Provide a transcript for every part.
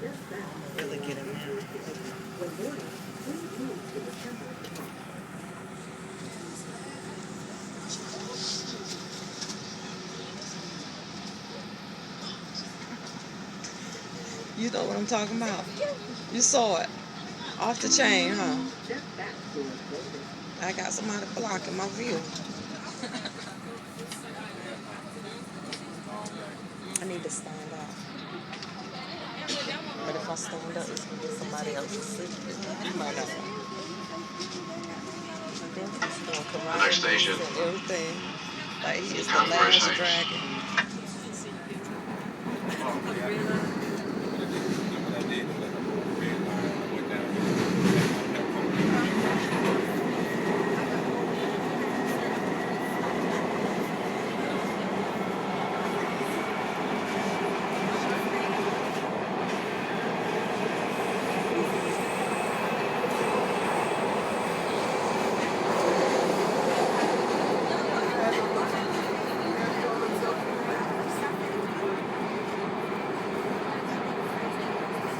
Really get him now. You know what I'm talking about. You saw it. Off the chain, huh? I got somebody blocking my view. I need to stand up. But if I stand up, it's going to be somebody else's seat. Might not. The next station. Everything. Like he is the last dragon.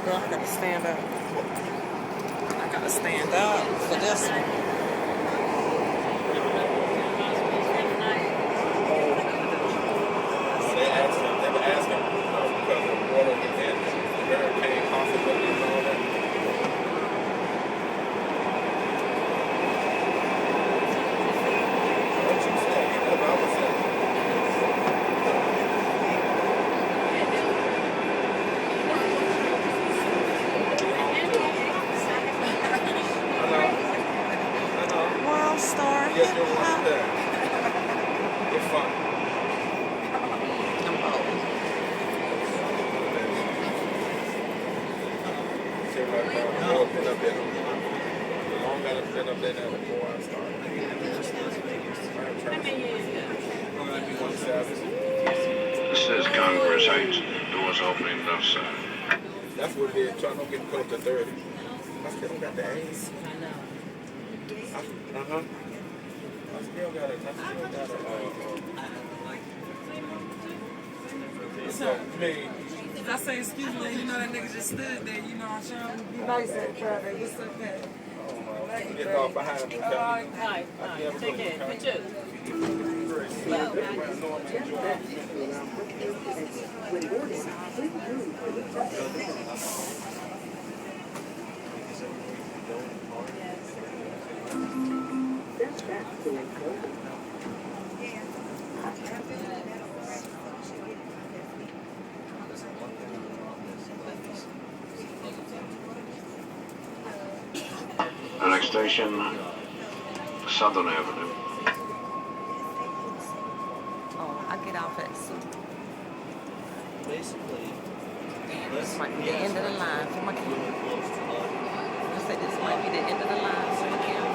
Girl, I gotta stand up. I gotta stand up for this one. They were asking because of water within the hurricane possibilities and all that. What you said, you know what I was saying. WorldStarhiphop. Yes, you're right there. It's fun. I'm old. See right now, I've been up there. The longer I've been up there, the more I start. This is Congress Heights. Doors opening left side. That's what it is. Trying to get close to 30. I still got the A's. Uh-huh. I still got it. So, me. If I say excuse me, you know that nigga just stood there, you know I'm trying to be nice at Friday. What's up, man? I'm getting off behind me. Hi. Take care. Pictures. The next station, Southern Avenue. Oh, I get off at Super. Basically, This might be the end of the line for my camera. I said this might be the end of the line for my camera.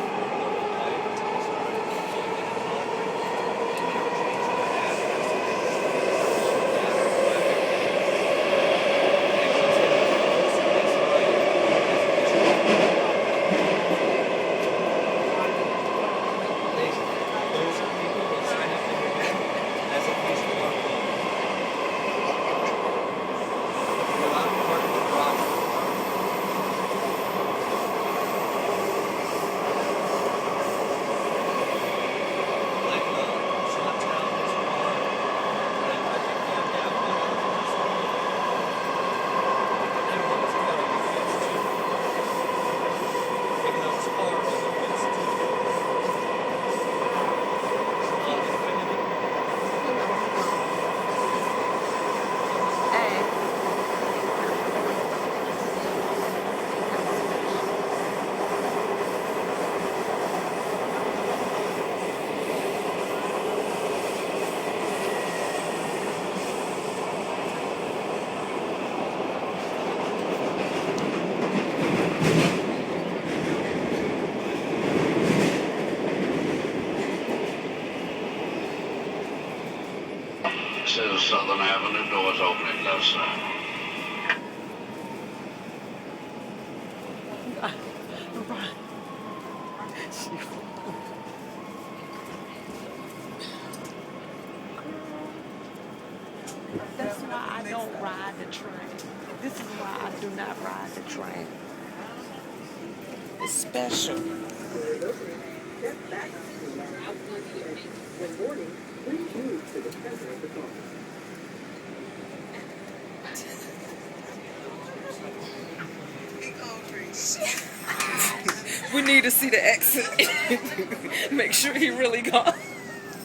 This is Southern Avenue. Doors opening left side. That's why I don't ride the train. This is why I Do not ride the train. It's special. We need to see the exit. Make sure he really gone.